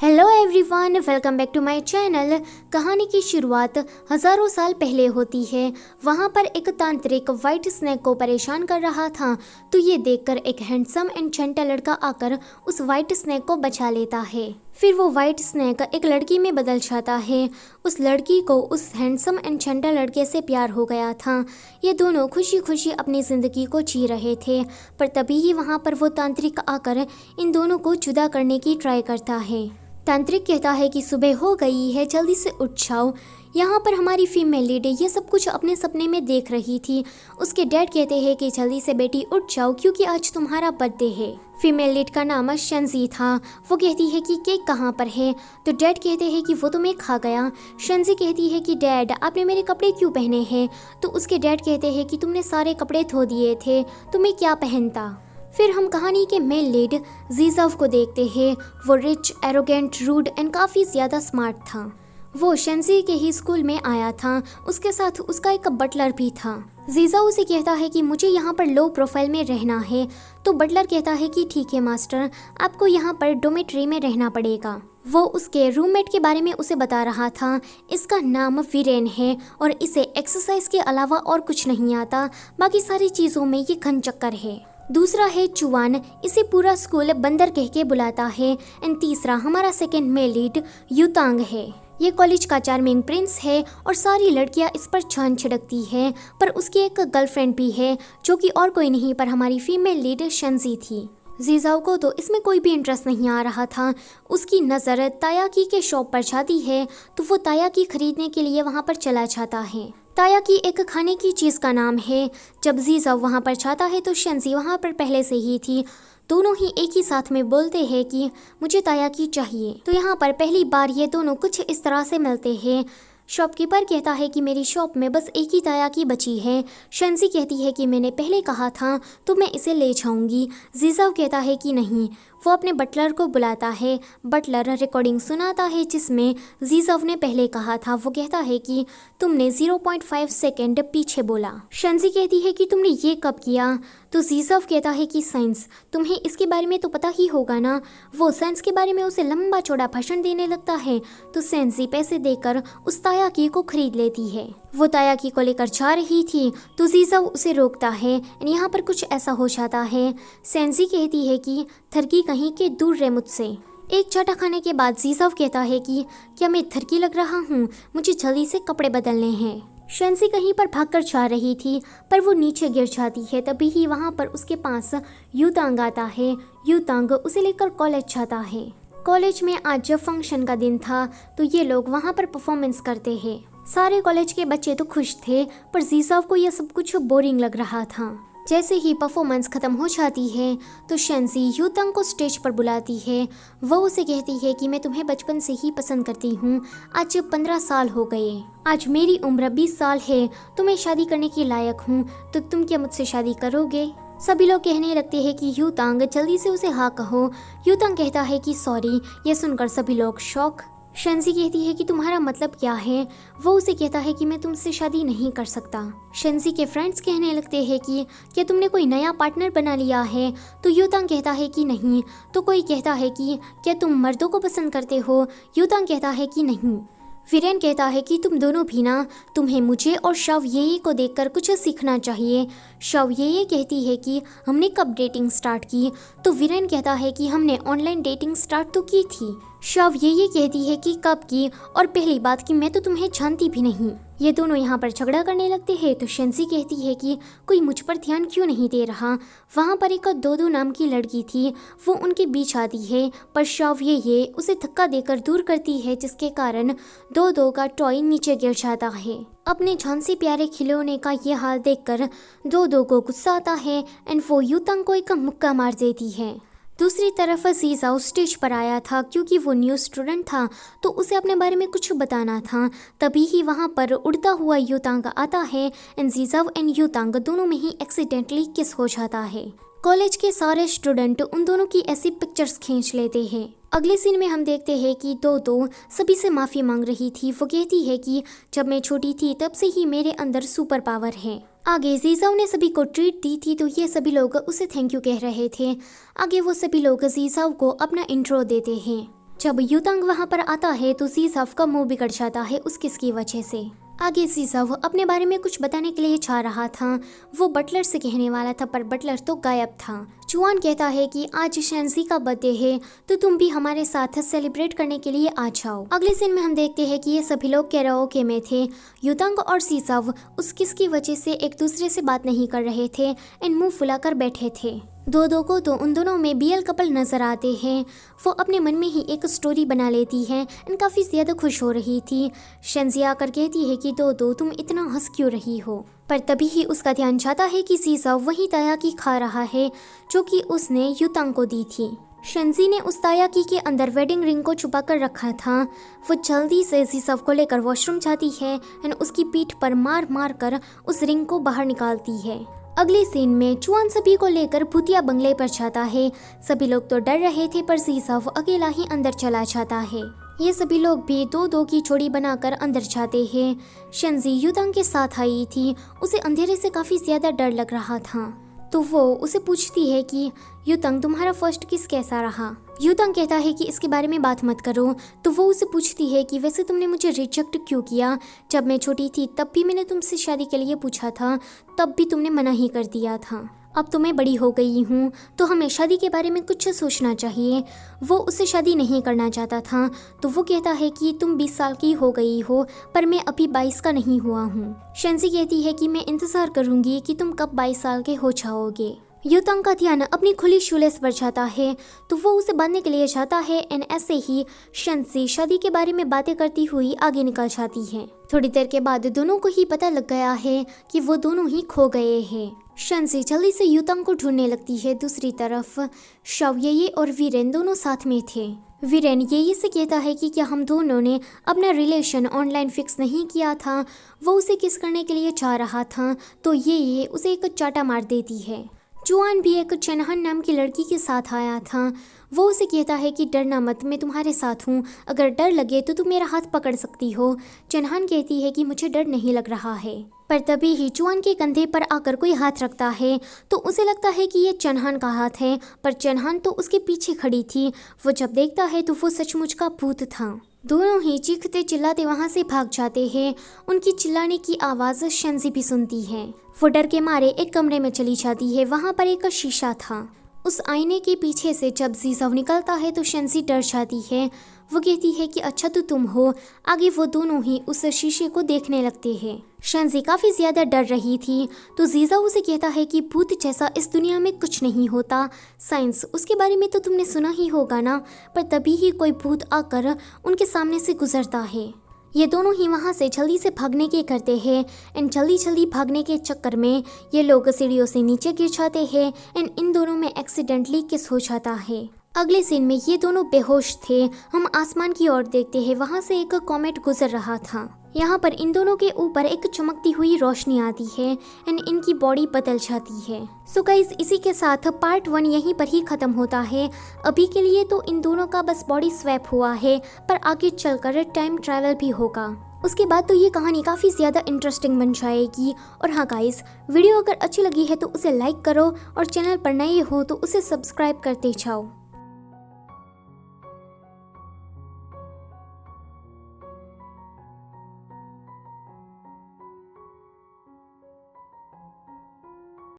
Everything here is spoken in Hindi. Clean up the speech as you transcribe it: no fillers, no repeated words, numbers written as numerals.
Hello everyone, welcome back to my channel. कहानी की शुरुआत हज़ारों साल पहले होती है। वहाँ पर एक तांत्रिक वाइट स्नेक को परेशान कर रहा था, तो ये देखकर एक हैंडसम एंड जेंटल लड़का आकर उस वाइट स्नेक को बचा लेता है। फिर वो वाइट स्नेक एक लड़की में बदल जाता है। उस लड़की को उस हैंडसम एंड जेंटल लड़के से प्यार हो गया था। ये दोनों खुशी खुशी अपनी ज़िंदगी को जी रहे थे, पर तभी ही वहाँ पर वो तांत्रिक आकर इन दोनों को जुदा करने की ट्राई करता है। तांत्रिक कहता है कि सुबह हो गई है, जल्दी से उठ जाओ। यहाँ पर हमारी फीमेल लीड ये सब कुछ अपने सपने में देख रही थी। उसके डैड कहते हैं कि जल्दी से बेटी उठ जाओ क्योंकि आज तुम्हारा बर्थडे है। फीमेल लीड का नाम शंजी था। वो कहती है कि केक कहाँ पर है, तो डैड कहते हैं कि वो तुम्हें खा गया। शंजी कहती है कि डैड आपने मेरे कपड़े क्यों पहने हैं, तो उसके डैड कहते हैं कि तुमने सारे कपड़े धो दिए थे, तुम्हें क्या पहनता। फिर हम कहानी के मेल लीड जीजव को देखते हैं। वो रिच, एरोगेंट, रूड एंड काफ़ी ज़्यादा स्मार्ट था। वो शंजी के ही स्कूल में आया था। उसके साथ उसका एक बटलर भी था। जीजा उसे कहता है कि मुझे यहाँ पर लो प्रोफाइल में रहना है, तो बटलर कहता है कि ठीक है मास्टर, आपको यहाँ पर डोमेट्री में रहना पड़ेगा। वो उसके रूममेट के बारे में उसे बता रहा था। इसका नाम वीरेन है और इसे एक्सरसाइज के अलावा और कुछ नहीं आता, बाकी सारी चीज़ों में ये खनचक्कर है। दूसरा है चुवान, इसे पूरा स्कूल बंदर कह के बुलाता है। एंड तीसरा हमारा सेकंड मेल लीड युतांग है। ये कॉलेज का चार्मिंग प्रिंस है और सारी लड़कियां इस पर छान छिड़कती है, पर उसकी एक गर्लफ्रेंड भी है जो कि और कोई नहीं पर हमारी फीमेल लीड शंजी थी। जीजाओ को तो इसमें कोई भी इंटरेस्ट नहीं आ रहा था। उसकी नज़र तायाकी के शॉप पर जाती है, तो वो तायाकी खरीदने के लिए वहाँ पर चला जाता है। तायाकी एक खाने की चीज़ का नाम है। जब जीजाओ वहाँ पर जाता है तो शंजी वहाँ पर पहले से ही थी। दोनों ही एक ही साथ में बोलते हैं कि मुझे तायाकी चाहिए। तो यहाँ पर पहली बार ये दोनों कुछ इस तरह से मिलते हैं। शॉपकीपर कहता है कि मेरी शॉप में बस एक ही तायाकी बची है। शंजी कहती है कि मैंने पहले कहा था तो मैं इसे ले जाऊंगी। जीजाव कहता है कि नहीं। वो अपने बटलर को बुलाता है। बटलर रिकॉर्डिंग सुनाता है जिसमें जीजाव ने पहले कहा था। वो कहता है कि तुमने 0.5 सेकेंड पीछे बोला। शंजी कहती है कि तुमने ये कब किया, तो जीजाव कहता है कि साइंस, तुम्हें इसके बारे में तो पता ही होगा ना। वो साइंस के बारे में उसे लंबा चौड़ा भाषण देने लगता है, तो सेंसी पैसे देकर उस तायाकी को खरीद लेती है। वो तायाकी को लेकर जा रही थी तो जीजाव उसे रोकता है। यहाँ पर कुछ ऐसा हो जाता है। सेंसी कहती है कि थरकी कहीं के दूर रहे मुझसे। एक चाटा खाने के बाद जीजाव कहता है कि क्या मैं थरकी लग रहा हूँ, मुझे जल्दी से कपड़े बदलने हैं। शंसी कहीं पर भागकर जा रही थी, पर वो नीचे गिर जाती है। तभी ही वहाँ पर उसके पास युतांग आता है। युतांग उसे लेकर कॉलेज जाता है। कॉलेज में आज फंक्शन का दिन था, तो ये लोग वहाँ पर परफॉर्मेंस करते हैं। सारे कॉलेज के बच्चे तो खुश थे, पर जीजाव को यह सब कुछ बोरिंग लग रहा था। जैसे ही परफॉर्मेंस खत्म हो जाती है तो शंसी युतांग को स्टेज पर बुलाती है। वो उसे कहती है कि मैं तुम्हें बचपन से ही पसंद करती हूँ। आज 15 साल हो गए, आज मेरी उम्र 20 साल है, तो मैं शादी करने के लायक हूँ, तो तुम क्या मुझसे शादी करोगे। सभी लोग कहने लगते हैं कि युतांग जल्दी से उसे हाँ कहो। युतांग कहता है कि सॉरी। ये सुनकर सभी लोग शॉक। शंजी कहती है कि तुम्हारा मतलब क्या है। वो उसे कहता है कि मैं तुमसे शादी नहीं कर सकता। शंजी के फ्रेंड्स कहने लगते हैं कि क्या तुमने कोई नया पार्टनर बना लिया है, तो युतांग कहता है कि नहीं। तो कोई कहता है कि क्या तुम मर्दों को पसंद करते हो। युतांग कहता है कि नहीं। वीरेन कहता है कि तुम दोनों भी ना, तुम्हें मुझे और शव ये को देखकर कुछ सीखना चाहिए। शव ये कहती है कि हमने कब डेटिंग स्टार्ट की, तो वीरेन कहता है कि हमने ऑनलाइन डेटिंग स्टार्ट तो की थी। शव ये कहती है कि कब की, और पहली बात कि मैं तो तुम्हें जानती भी नहीं। ये दोनों यहाँ पर झगड़ा करने लगते हैं, तो शंसी कहती है कि कोई मुझ पर ध्यान क्यों नहीं दे रहा। वहाँ पर एक दो नाम की लड़की थी, वो उनके बीच आती है, पर शव ये उसे धक्का देकर दूर करती है, जिसके कारण दो का टॉय नीचे गिर जाता है। अपने जान से प्यारे खिलौने का ये हाल देखकर दो को गुस्सा आता है एंड वो युतांग को एक मुक्का मार देती है। दूसरी तरफ जीजाओ स्टेज पर आया था क्योंकि वो न्यू स्टूडेंट था, तो उसे अपने बारे में कुछ बताना था। तभी ही वहाँ पर उड़ता हुआ युतांग आता है एंड जीजाओ एंड युतांग दोनों में ही एक्सीडेंटली किस हो जाता है। कॉलेज के सारे स्टूडेंट उन दोनों की ऐसी पिक्चर्स खींच लेते हैं। अगले सीन में हम देखते हैं कि दो सभी से माफ़ी मांग रही थी। वो कहती है कि जब मैं छोटी थी तब से ही मेरे अंदर सुपर पावर है। आगे जीजाओ ने सभी को ट्रीट दी थी, तो ये सभी लोग उसे थैंक यू कह रहे थे। आगे वो सभी लोग जीजाओ को अपना इंट्रो देते हैं। जब युतांग वहाँ पर आता है तो जीसाफ का मुंह बिगड़ जाता है उस किस की वजह से। आगे जीसाफ अपने बारे में कुछ बताने के लिए चाह रहा था। वो बटलर से कहने वाला था पर बटलर तो गायब था। चुआन कहता है कि आज शेंजी का बर्थडे है तो तुम भी हमारे साथ सेलिब्रेट करने के लिए आ जाओ। अगले सीन में हम देखते हैं कि ये सभी लोग कैराओके में थे। युतांग और जीसाफ उस किस की वजह से एक दूसरे से बात नहीं कर रहे थे एंड मुंह फुलाकर बैठे थे। दो को तो उन दोनों में बीएल कपल नजर आते हैं। वो अपने मन में ही एक स्टोरी बना लेती है एंड काफ़ी ज़्यादा खुश हो रही थी। शेंजी आकर कहती है कि दो तुम इतना हंस क्यों रही हो, पर तभी ही उसका ध्यान जाता है कि जीसाफ वही तायाकी खा रहा है जो कि उसने युतांग को दी थी। शेंजी ने उस तायाकी के अंदर वेडिंग रिंग को छुपा कर रखा था। वो जल्दी से जीसाफ को लेकर वॉशरूम जाती है एंड उसकी पीठ पर मार मार कर उस रिंग को बाहर निकालती है। अगले सीन में चुआन सभी को लेकर भूतिया बंगले पर जाता है। सभी लोग तो डर रहे थे पर जीसाफ अकेला ही अंदर चला जाता है। ये सभी लोग भी दो की जोड़ी बनाकर अंदर जाते हैं। शेंजी युतांग के साथ आई थी। उसे अंधेरे से काफ़ी ज़्यादा डर लग रहा था तो वो उसे पूछती है कि युतांग तुम्हारा फर्स्ट किस कैसा रहा। युतांग कहता है कि इसके बारे में बात मत करो। तो वो उसे पूछती है कि वैसे तुमने मुझे रिजेक्ट क्यों किया, जब मैं छोटी थी तब भी मैंने तुमसे शादी के लिए पूछा था, तब भी तुमने मना ही कर दिया था। अब तो मैं बड़ी हो गई हूँ तो हमें शादी के बारे में कुछ सोचना चाहिए। वो उससे शादी नहीं करना चाहता था तो वो कहता है कि तुम 20 साल की हो गई हो पर मैं अभी 22 का नहीं हुआ हूँ। शेंजी कहती है कि मैं इंतज़ार करूँगी कि तुम कब 22 साल के हो जाओगे। युतांग का ध्यान अपनी खुली शूलेस पर जाता है तो वो उसे बांधने के लिए जाता है एंड ऐसे ही शेंजी शादी के बारे में बातें करती हुई आगे निकल जाती है। थोड़ी देर के बाद दोनों को ही पता लग गया है कि वो दोनों ही खो गए हैं। शेंजी जल्दी से युतांग को ढूंढने लगती है। दूसरी तरफ शाओये और वीरेन दोनों साथ में थे। वीरेन ये से कहता है कि क्या हम दोनों ने अपना रिलेशन ऑनलाइन फिक्स नहीं किया था। वो उसे किस करने के लिए चाह रहा था तो ये उसे एक चाटा मार देती है। चुआन भी एक चेनहान नाम की लड़की के साथ आया था। वो उसे कहता है कि डरना मत, मैं तुम्हारे साथ हूँ, अगर डर लगे तो तुम मेरा हाथ पकड़ सकती हो। चेनहान कहती है कि मुझे डर नहीं लग रहा है, पर तभी ही चुआन के कंधे पर आकर कोई हाथ रखता है तो उसे लगता है कि ये चेनहान का हाथ है, पर चेनहान तो उसके पीछे खड़ी थी। वो जब देखता है तो वो सचमुच का भूत था। दोनों ही चीखते चिल्लाते वहाँ से भाग जाते हैं। उनकी चिल्लाने की आवाज़ शेंजी भी सुनती है। वो डर के मारे एक कमरे में चली जाती है। वहाँ पर एक शीशा था। उस आईने के पीछे से जब जीसाफ निकलता है तो शेंजी डर जाती है। वो कहती है कि अच्छा तो तुम हो। आगे वो दोनों ही उस शीशे को देखने लगते हैं। शेंजी काफ़ी ज़्यादा डर रही थी तो जीसा उसे कहता है कि भूत जैसा इस दुनिया में कुछ नहीं होता। साइंस, उसके बारे में तो तुमने सुना ही होगा ना। पर तभी ही कोई भूत आकर उनके सामने से गुजरता है। ये दोनों ही वहाँ से जल्दी से भागने की करते हैं एंड जल्दी भागने के चक्कर में ये लोग सीढ़ियों से नीचे गिर जाते हैं एंड इन दोनों में एक्सीडेंटली किस हो जाता है। अगले सीन में ये दोनों बेहोश थे। हम आसमान की ओर देखते हैं। वहाँ से एक कॉमेट गुजर रहा था। यहाँ पर इन दोनों के ऊपर एक चमकती हुई रोशनी आती है एंड इनकी बॉडी बदल जाती है। सो गाइस, इसी के साथ पार्ट 1 यहीं पर ही ख़त्म होता है। अभी के लिए तो इन दोनों का बस बॉडी स्वैप हुआ है, पर आगे चलकर टाइम ट्रैवल भी होगा। उसके बाद तो ये कहानी काफ़ी ज़्यादा इंटरेस्टिंग बन जाएगी। और हाँ गाइस, वीडियो अगर अच्छी लगी है तो उसे लाइक करो और चैनल पर नए हो तो उसे सब्सक्राइब करते जाओ।